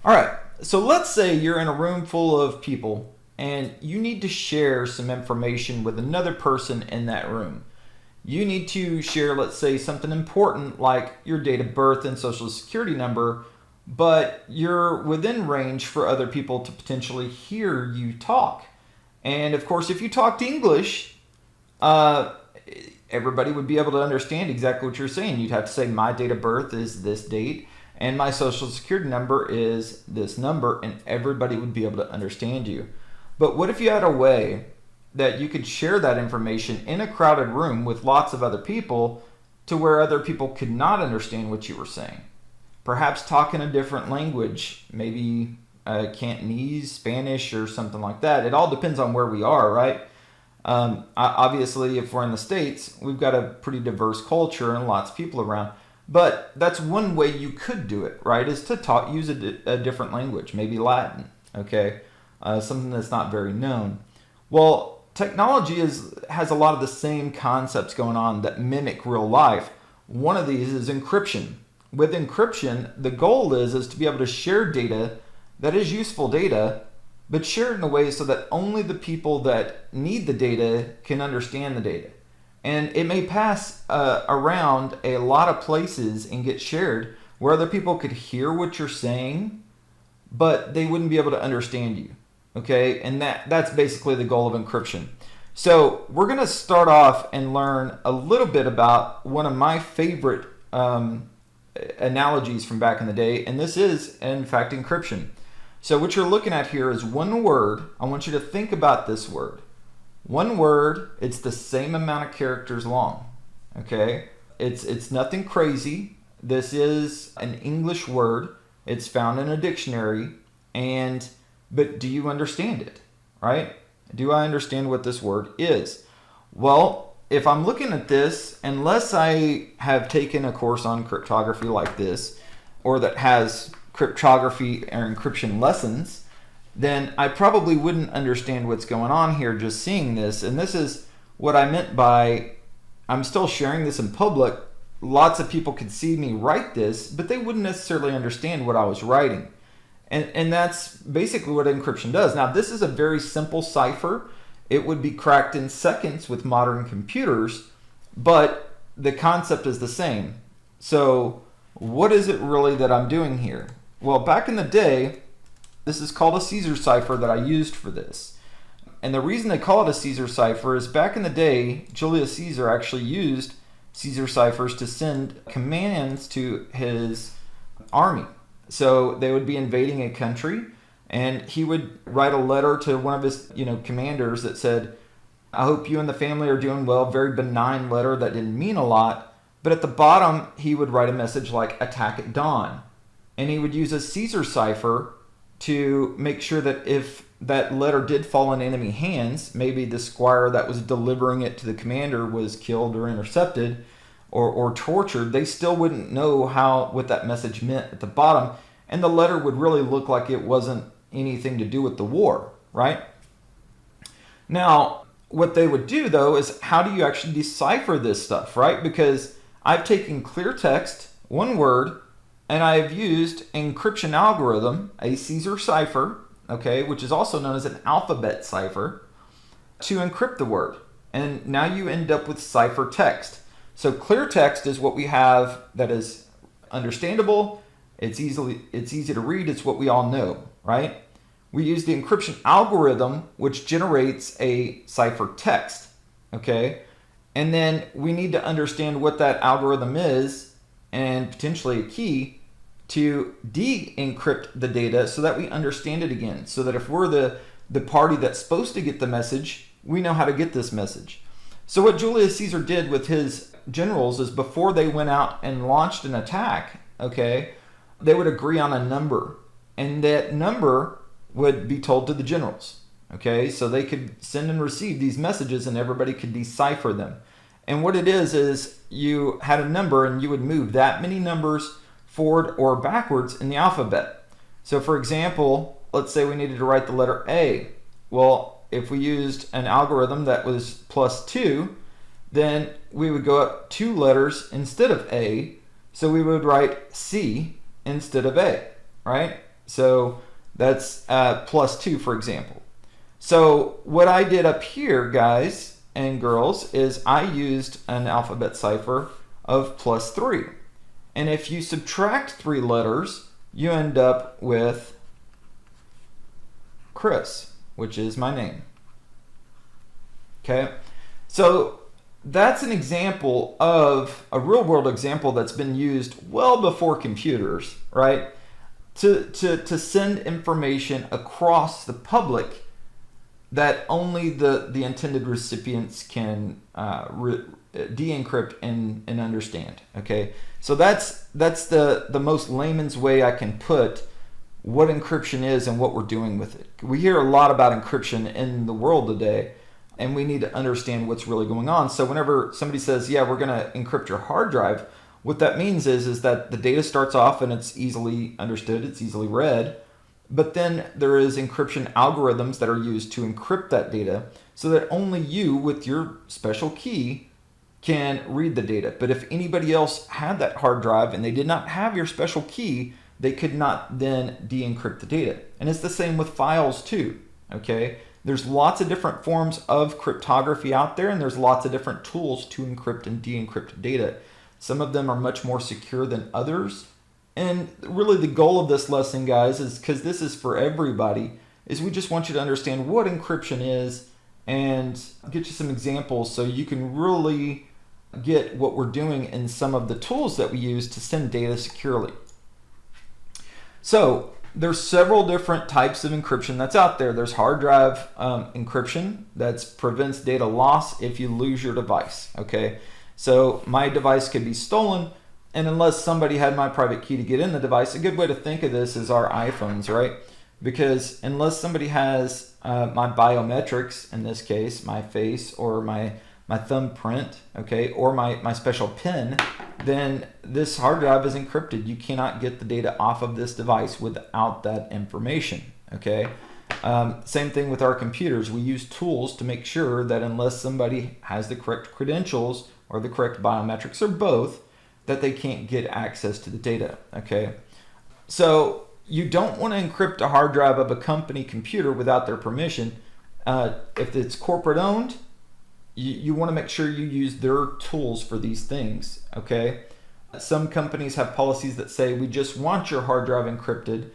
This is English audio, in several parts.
All right, so let's say you're in a room full of people and you need to share some information with another person in that room. You need to share, let's say, something important like your date of birth and social security number, but you're within range for other people to potentially hear you talk. And of course, if you talked English, uh, everybody would be able to understand exactly what you're saying. You'd have to say, my date of birth is this date, and my social security number is this number, and everybody would be able to understand you. But what if you had a way that you could share that information in a crowded room with lots of other people to where other people could not understand what you were saying? Perhaps talk in a different language, maybe Cantonese, Spanish, or something like that. It all depends on where we are, right? Obviously, if we're in the States, we've got a pretty diverse culture and lots of people around. But that's one way you could do it, right? Is to use a different language, maybe Latin, okay? Something that's not very known. Well, technology has a lot of the same concepts going on that mimic real life. One of these is encryption. With encryption, the goal is to be able to share data that is useful data, but share it in a way so that only the people that need the data can understand the data. And it may pass around a lot of places and get shared where other people could hear what you're saying, but they wouldn't be able to understand you. Okay, and that's basically the goal of encryption. So we're going to start off and learn a little bit about one of my favorite analogies from back in the day, and this is, in fact, encryption. So what you're looking at here is one word. I want you to think about this word. One word, it's the same amount of characters long. Okay? It's nothing crazy. This is an English word. It's found in a dictionary. But do you understand it? Right? Do I understand what this word is? Well, if I'm looking at this, unless I have taken a course on cryptography like this, or that has cryptography or encryption lessons, then I probably wouldn't understand what's going on here just seeing this. And this is what I meant by I'm still sharing this in public. Lots of people could see me write this, but they wouldn't necessarily understand what I was writing. And that's basically what encryption does. Now, this is a very simple cipher. It would be cracked in seconds with modern computers, but the concept is the same. So what is it really that I'm doing here? Well, back in the day, this is called a Caesar cipher that I used for this. And the reason they call it a Caesar cipher is back in the day, Julius Caesar actually used Caesar ciphers to send commands to his army. So they would be invading a country, and he would write a letter to one of his commanders that said, I hope you and the family are doing well. Very benign letter that didn't mean a lot. But at the bottom, he would write a message like attack at dawn. And he would use a Caesar cipher to make sure that if that letter did fall in enemy hands, maybe the squire that was delivering it to the commander was killed or intercepted or tortured, they still wouldn't know what that message meant at the bottom. And the letter would really look like it wasn't anything to do with the war, right? Now, what they would do, though, is how do you actually decipher this stuff, right? Because I've taken clear text, one word, and I've used encryption algorithm, a Caesar cipher, okay, which is also known as an alphabet cipher, to encrypt the word. And now you end up with cipher text. So clear text is what we have that is understandable. It's easy to read. It's what we all know, right? We use the encryption algorithm, which generates a cipher text, okay? And then we need to understand what that algorithm is and potentially a key to de-encrypt the data so that we understand it again. So that if we're the party that's supposed to get the message, we know how to get this message. So what Julius Caesar did with his generals is before they went out and launched an attack, okay, they would agree on a number. And that number would be told to the generals, okay? So they could send and receive these messages and everybody could decipher them. And what it is you had a number and you would move that many numbers forward or backwards in the alphabet. So for example, let's say we needed to write the letter A. Well, if we used an algorithm that was +2, then we would go up 2 letters instead of A. So we would write C instead of A, right? So that's +2, for example. So what I did up here, guys and girls, is I used an alphabet cipher of +3. And if you subtract 3 letters, you end up with Chris, which is my name. Okay, so that's an example of a real world example that's been used well before computers, right? To send information across the public that only the intended recipients can de-encrypt and understand. Okay, so that's the most layman's way I can put what encryption is and what we're doing with it. We hear a lot about encryption in the world today, and we need to understand what's really going on. So whenever somebody says, yeah, we're going to encrypt your hard drive, what that means is that the data starts off and it's easily understood, it's easily read, but then there is encryption algorithms that are used to encrypt that data so that only you with your special key can read the data. But if anybody else had that hard drive and they did not have your special key, they could not then de-encrypt the data. And it's the same with files too, okay? There's lots of different forms of cryptography out there, and there's lots of different tools to encrypt and de-encrypt data. Some of them are much more secure than others. And really the goal of this lesson, guys, is because this is for everybody, is we just want you to understand what encryption is and get you some examples so you can really get what we're doing in some of the tools that we use to send data securely. So there's several different types of encryption that's out there. There's hard drive encryption that prevents data loss if you lose your device, okay? So my device could be stolen, and unless somebody had my private key to get in the device, a good way to think of this is our iPhones, right? Because unless somebody has my biometrics, in this case, my face or my thumbprint, okay, or my special PIN, then this hard drive is encrypted. You cannot get the data off of this device without that information, okay? Same thing with our computers. We use tools to make sure that unless somebody has the correct credentials or the correct biometrics or both, that they can't get access to the data, okay? So you don't want to encrypt a hard drive of a company computer without their permission. If it's corporate owned, you want to make sure you use their tools for these things, okay? Some companies have policies that say we just want your hard drive encrypted,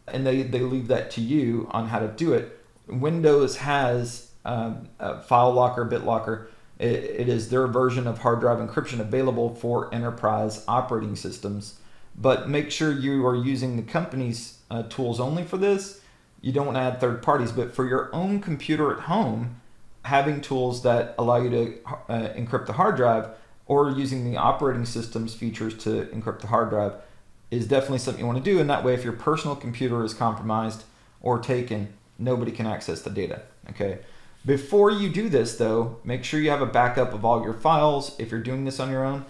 and they leave that to you on how to do it. Windows has file locker, BitLocker. It is their version of hard drive encryption available for enterprise operating systems. But make sure you are using the company's tools only for this. You don't want to add third parties, but for your own computer at home, having tools that allow you to encrypt the hard drive or using the operating system's features to encrypt the hard drive is definitely something you want to do. And that way, if your personal computer is compromised or taken, nobody can access the data, okay? Before you do this, though, make sure you have a backup of all your files if you're doing this on your own.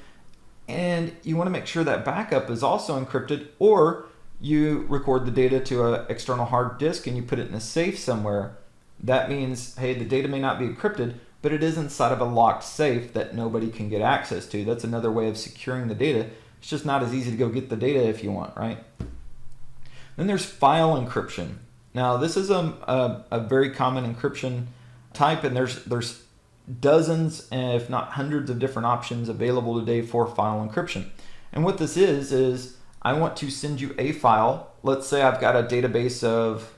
And you want to make sure that backup is also encrypted, or you record the data to an external hard disk and you put it in a safe somewhere. That means, hey, the data may not be encrypted, but it is inside of a locked safe that nobody can get access to. That's another way of securing the data. It's just not as easy to go get the data if you want, right? Then there's file encryption. Now, this is a very common encryption type, and there's dozens, if not hundreds of different options available today for file encryption. And what this is I want to send you a file. Let's say I've got a database of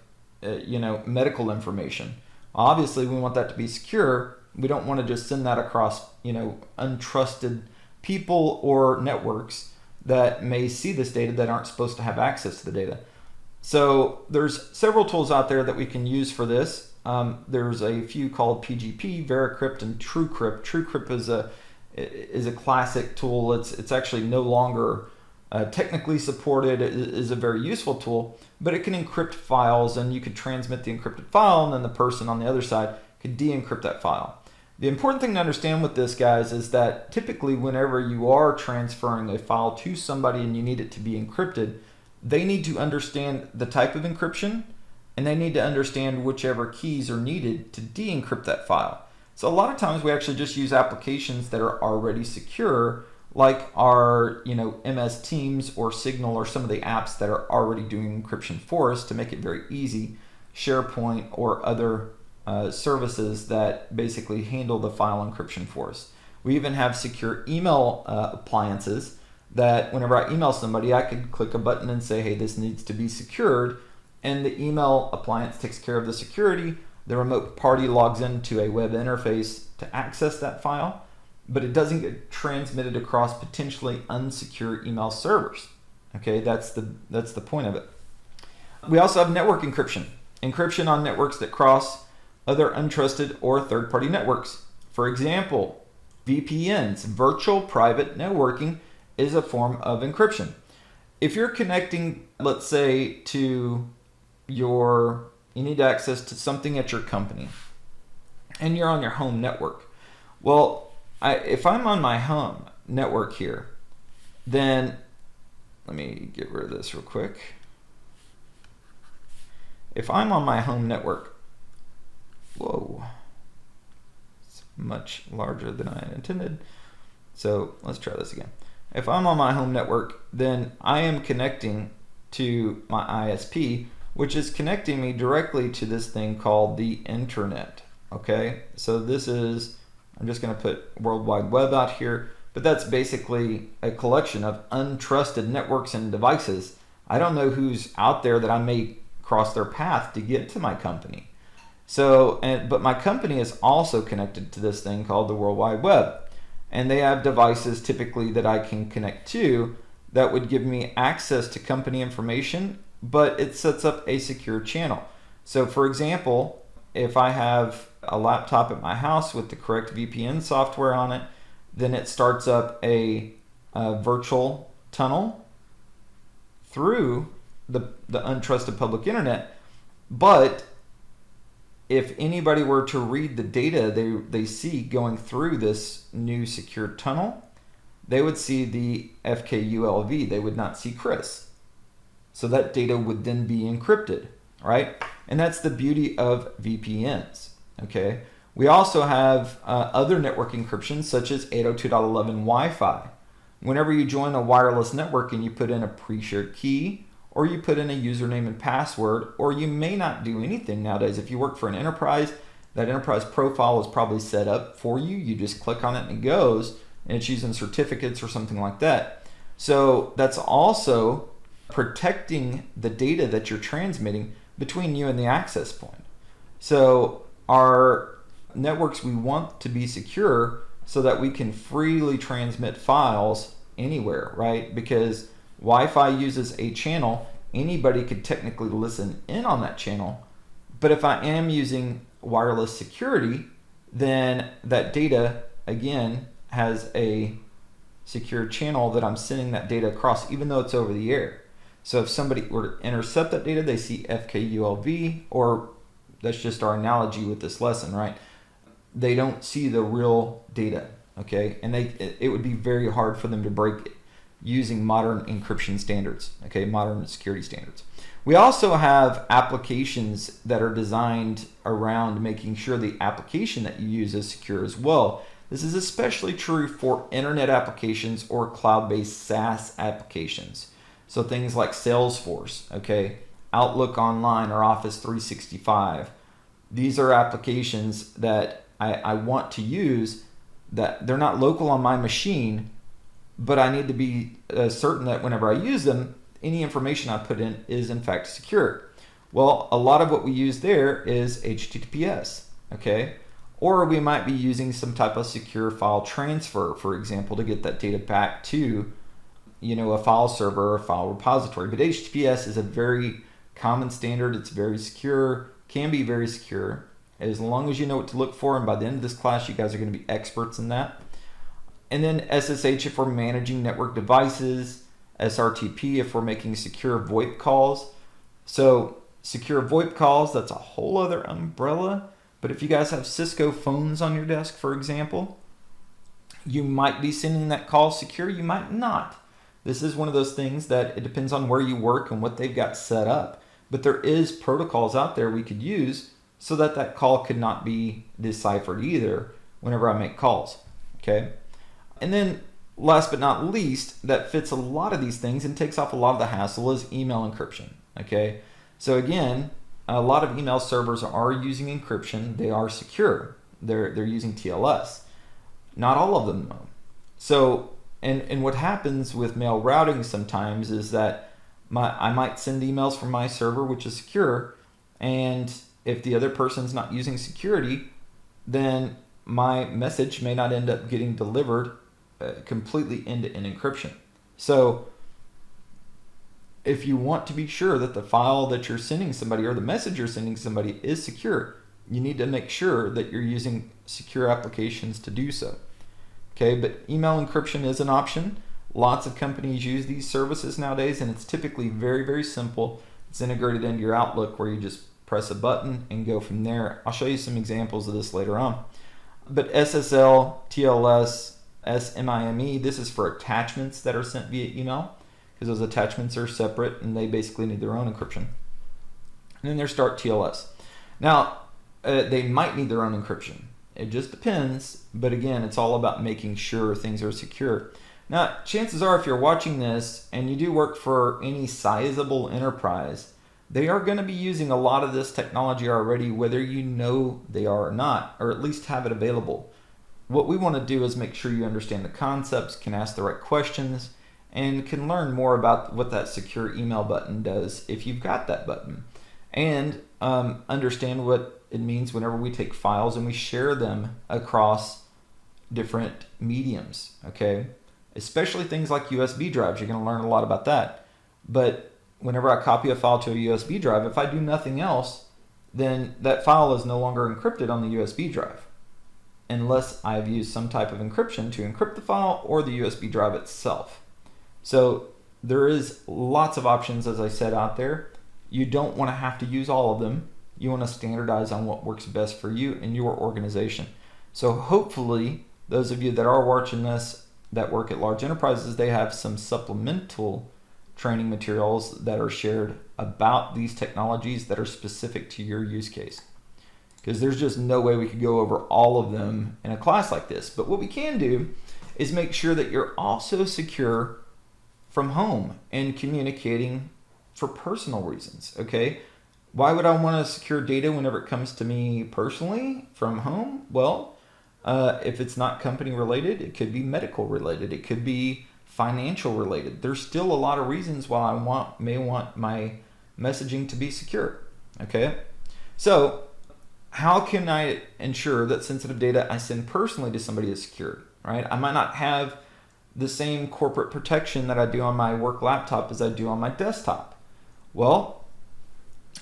medical information. Obviously, we want that to be secure. We don't want to just send that across untrusted people or networks that may see this data that aren't supposed to have access to the data. So there's several tools out there that we can use for this. There's a few called PGP, VeriCrypt, and TrueCrypt. TrueCrypt is a classic tool. It's actually no longer technically supported. It is a very useful tool, but it can encrypt files, and you could transmit the encrypted file, and then the person on the other side could de-encrypt that file. The important thing to understand with this, guys, is that typically whenever you are transferring a file to somebody and you need it to be encrypted, they need to understand the type of encryption, and they need to understand whichever keys are needed to de-encrypt that file. So a lot of times we actually just use applications that are already secure, like our MS Teams or Signal or some of the apps that are already doing encryption for us to make it very easy, SharePoint or other services that basically handle the file encryption for us. We even have secure email appliances that whenever I email somebody, I could click a button and say, hey, this needs to be secured, and the email appliance takes care of the security. The remote party logs into a web interface to access that file, but it doesn't get transmitted across potentially unsecure email servers. Okay, that's the point of it. We also have network encryption. Encryption on networks that cross other untrusted or third-party networks. For example, VPNs, virtual private networking, is a form of encryption. If you're connecting, let's say, to you need access to something at your company, and you're on your home network. Well, if I'm on my home network here, then let me get rid of this real quick. If I'm on my home network, whoa, it's much larger than I intended. So let's try this again. If I'm on my home network, then I am connecting to my ISP, which is connecting me directly to this thing called the internet. Okay, so this is, I'm just going to put World Wide Web out here, but that's basically a collection of untrusted networks and devices. I don't know who's out there that I may cross their path to get to my company. So, but my company is also connected to this thing called the World Wide Web. And they have devices typically that I can connect to that would give me access to company information, but it sets up a secure channel. So for example, if I have a laptop at my house with the correct VPN software on it, then it starts up a virtual tunnel through the untrusted public internet. But if anybody were to read the data they see going through this new secure tunnel, they would see the FKULV. They would not see Chris. So that data would then be encrypted, right? And that's the beauty of VPNs, okay? We also have other network encryption, such as 802.11 Wi-Fi. Whenever you join a wireless network and you put in a pre-shared key, or you put in a username and password, or you may not do anything nowadays. If you work for an enterprise, that enterprise profile is probably set up for you. You just click on it and it goes, and it's using certificates or something like that. So that's also protecting the data that you're transmitting between you and the access point. So our networks, we want to be secure so that we can freely transmit files anywhere, right? Because Wi-Fi uses a channel. Anybody could technically listen in on that channel. But if I am using wireless security, then that data, again, has a secure channel that I'm sending that data across, even though it's over the air. So if somebody were to intercept that data, they see FKULV, or that's just our analogy with this lesson, right? They don't see the real data, okay? And it would be very hard for them to break it using modern encryption standards, okay, modern security standards. We also have applications that are designed around making sure the application that you use is secure as well. This is especially true for internet applications or cloud-based SaaS applications. So things like Salesforce, okay, Outlook Online or Office 365. These are applications that I want to use that they're not local on my machine, but I need to be certain that whenever I use them, any information I put in is in fact secure. Well, a lot of what we use there is HTTPS, okay? Or we might be using some type of secure file transfer, for example, to get that data back to, a file server or a file repository. But HTTPS is a very common standard. It's very secure, can be very secure, as long as you know what to look for. And by the end of this class, you guys are going to be experts in that. And then SSH if we're managing network devices, SRTP if we're making secure VoIP calls. So secure VoIP calls, that's a whole other umbrella. But if you guys have Cisco phones on your desk, for example, you might be sending that call secure, you might not. This is one of those things that it depends on where you work and what they've got set up. But there is protocols out there we could use so that that call could not be deciphered either whenever I make calls, okay? And then last but not least, that fits a lot of these things and takes off a lot of the hassle is email encryption. Okay, so again, a lot of email servers are using encryption. They are secure. They're using TLS. Not all of them though. So and what happens with mail routing sometimes is that I might send emails from my server, which is secure, and if the other person's not using security, then my message may not end up getting delivered completely end-to-end encryption. So if you want to be sure that the file that you're sending somebody or the message you're sending somebody is secure, you need to make sure that you're using secure applications to do so. Okay, but email encryption is an option. Lots of companies use these services nowadays, and it's typically very, very simple. It's integrated into your Outlook where you just press a button and go from there. I'll show you some examples of this later on. But SSL, TLS, SMIME, this is for attachments that are sent via email, because those attachments are separate and they basically need their own encryption. And then there's Start TLS. Now, they might need their own encryption. It just depends, but again, it's all about making sure things are secure. Now, chances are if you're watching this and you do work for any sizable enterprise, they are going to be using a lot of this technology already, whether you know they are or not, or at least have it available. What we want to do is make sure you understand the concepts, can ask the right questions, and can learn more about what that secure email button does if you've got that button. And understand what it means whenever we take files and we share them across different mediums, okay? Especially things like USB drives, you're going to learn a lot about that. But whenever I copy a file to a USB drive, if I do nothing else, then that file is no longer encrypted on the USB drive, unless I've used some type of encryption to encrypt the file or the USB drive itself. So there is lots of options, as I said, out there. You don't want to have to use all of them. You want to standardize on what works best for you and your organization. So hopefully, those of you that are watching this that work at large enterprises, they have some supplemental training materials that are shared about these technologies that are specific to your use case. Because there's just no way we could go over all of them in a class like this. But what we can do is make sure that you're also secure from home and communicating for personal reasons, okay? Why would I want to secure data whenever it comes to me personally from home? Well, if it's not company related, it could be medical related, it could be financial related. There's still a lot of reasons why I may want my messaging to be secure, okay? So how can I ensure that sensitive data I send personally to somebody is secure, right? I might not have the same corporate protection that I do on my work laptop as I do on my desktop. Well,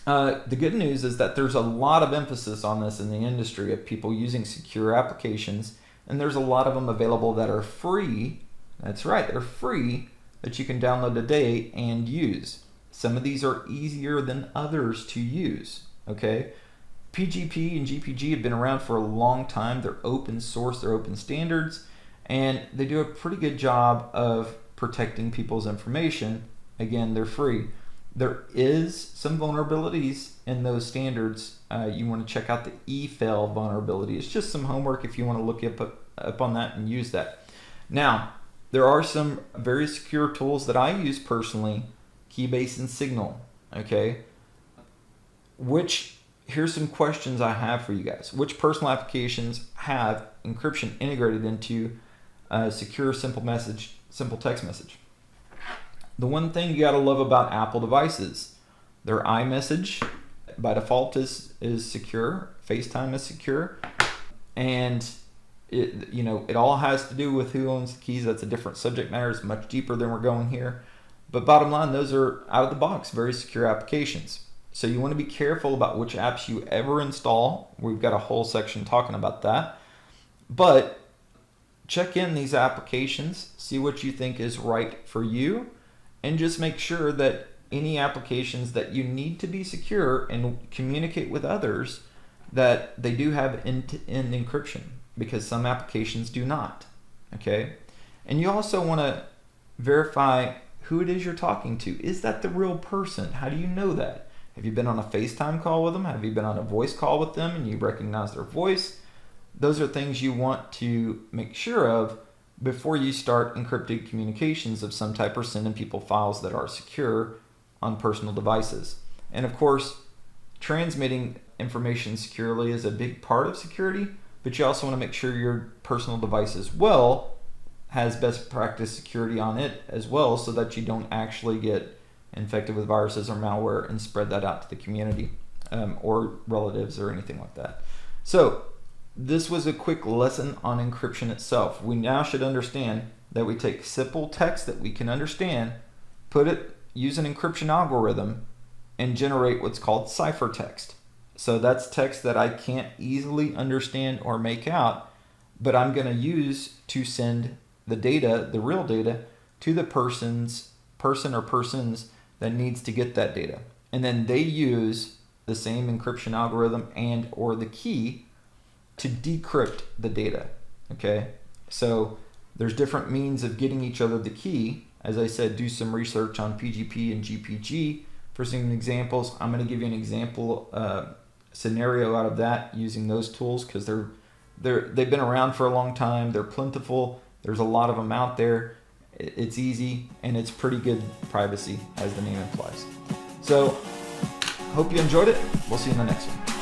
the good news is that there's a lot of emphasis on this in the industry of people using secure applications, and there's a lot of them available that are free. That's right, they're free, that you can download today and use. Some of these are easier than others to use, okay? PGP and GPG have been around for a long time. They're open source, they're open standards, and they do a pretty good job of protecting people's information. Again, they're free. There is some vulnerabilities in those standards. You want to check out the eFail vulnerability. It's just some homework if you want to look up on that and use that. Now, there are some very secure tools that I use personally, Keybase and Signal, okay? Here's some questions I have for you guys. Which personal applications have encryption integrated into secure simple text message? The one thing you gotta love about Apple devices, their iMessage by default is secure, FaceTime is secure, and it all has to do with who owns the keys. That's a different subject matter. It's much deeper than we're going here. But bottom line, those are out of the box, very secure applications. So you want to be careful about which apps you ever install. We've got a whole section talking about that. But check in these applications, see what you think is right for you, and just make sure that any applications that you need to be secure and communicate with others, that they do have end-to-end encryption, because some applications do not, okay? And you also want to verify who it is you're talking to. Is that the real person? How do you know that? Have you been on a FaceTime call with them? Have you been on a voice call with them and you recognize their voice? Those are things you want to make sure of before you start encrypted communications of some type or sending people files that are secure on personal devices. And of course, transmitting information securely is a big part of security, but you also want to make sure your personal device as well has best practice security on it as well, so that you don't actually get infected with viruses or malware and spread that out to the community or relatives or anything like that. So this was a quick lesson on encryption itself. We now should understand that we take simple text that we can understand, use an encryption algorithm, and generate what's called ciphertext. So that's text that I can't easily understand or make out, but I'm going to use to send the data, the real data, to the person or persons that needs to get that data. And then they use the same encryption algorithm and or the key to decrypt the data. Okay, so there's different means of getting each other the key. As I said, do some research on PGP and GPG for some examples. I'm going to give you an example scenario out of that using those tools, because they've been around for a long time. They're plentiful. There's a lot of them out there. It's easy and it's pretty good privacy, as the name implies. So hope you enjoyed it. We'll see you in the next one.